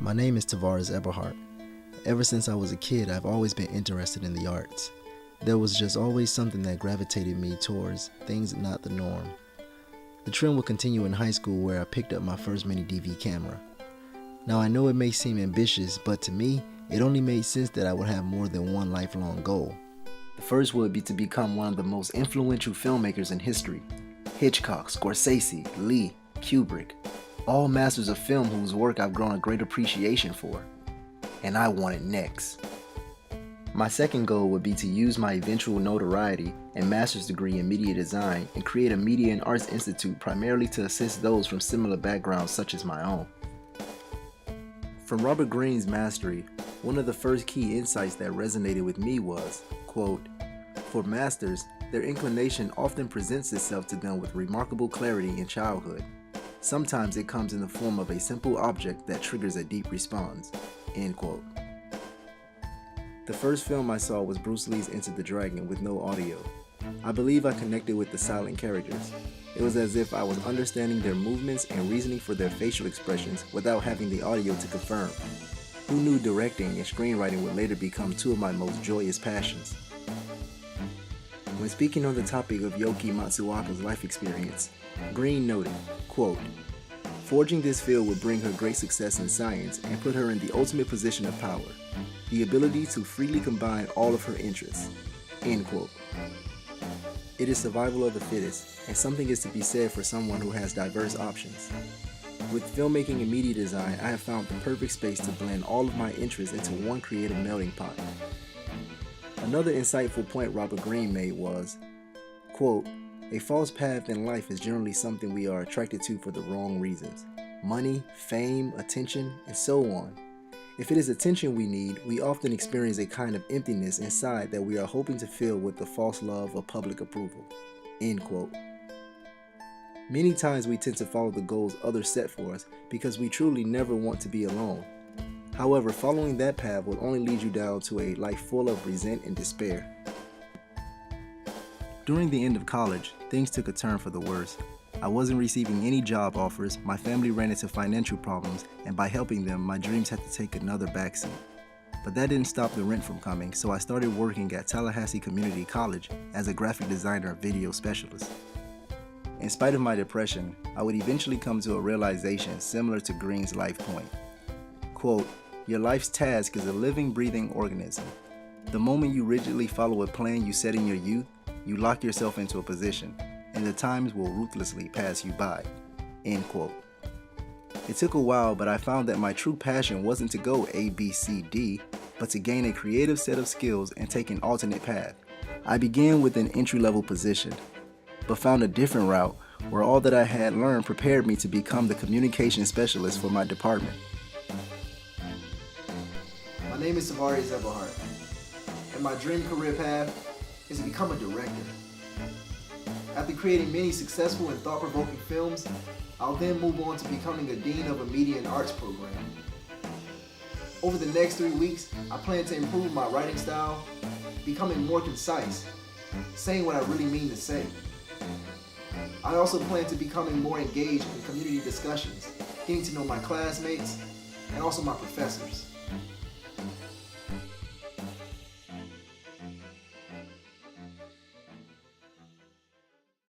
My name is Tavarius. Ever since I was a kid, I've always been interested in the arts. There was just always something that gravitated me towards things not the norm. The trend would continue in high school where I picked up my first mini DV camera. Now I know it may seem ambitious, but to me, it only made sense that I would have more than one lifelong goal. The first would be to become one of the most influential filmmakers in history. Hitchcock, Scorsese, Lee, Kubrick, all masters of film whose work I've grown a great appreciation for. And I want it next. My second goal would be to use my eventual notoriety and master's degree in media design and create a media and arts institute primarily to assist those from similar backgrounds such as my own. From Robert Greene's mastery, one of the first key insights that resonated with me was, quote, "For masters, their inclination often presents itself to them with remarkable clarity in childhood. Sometimes it comes in the form of a simple object that triggers a deep response." End quote. The first film I saw was Bruce Lee's Enter the Dragon with no audio. I believe I connected with the silent characters. It was as if I was understanding their movements and reasoning for their facial expressions without having the audio to confirm. Who knew directing and screenwriting would later become two of my most joyous passions? When speaking on the topic of Yoki Matsuoka's life experience, Greene noted, quote, "Forging this field would bring her great success in science and put her in the ultimate position of power, the ability to freely combine all of her interests." End quote. It is survival of the fittest, and something is to be said for someone who has diverse options. With filmmaking and media design, I have found the perfect space to blend all of my interests into one creative melting pot. Another insightful point Robert Greene made was, quote, "A false path in life is generally something we are attracted to for the wrong reasons. Money, fame, attention, and so on. If it is attention we need, we often experience a kind of emptiness inside that we are hoping to fill with the false love of public approval." End quote. Many times we tend to follow the goals others set for us because we truly never want to be alone. However, following that path will only lead you down to a life full of resent and despair. During the end of college, things took a turn for the worse. I wasn't receiving any job offers, my family ran into financial problems, and by helping them, my dreams had to take another backseat. But that didn't stop the rent from coming, so I started working at Tallahassee Community College as a graphic designer and video specialist. In spite of my depression, I would eventually come to a realization similar to Greene's life point. Quote, "Your life's task is a living, breathing organism. The moment you rigidly follow a plan you set in your youth, you lock yourself into a position, and the times will ruthlessly pass you by." End quote. It took a while, but I found that my true passion wasn't to go A, B, C, D, but to gain a creative set of skills and take an alternate path. I began with an entry-level position, but found a different route where all that I had learned prepared me to become the communication specialist for my department. My name is Tavarius, and my dream career path is to become a director. After creating many successful and thought-provoking films, I'll then move on to becoming a dean of a media and arts program. Over the next 3 weeks, I plan to improve my writing style, becoming more concise, saying what I really mean to say. I also plan to becoming more engaged in community discussions, getting to know my classmates, and also my professors.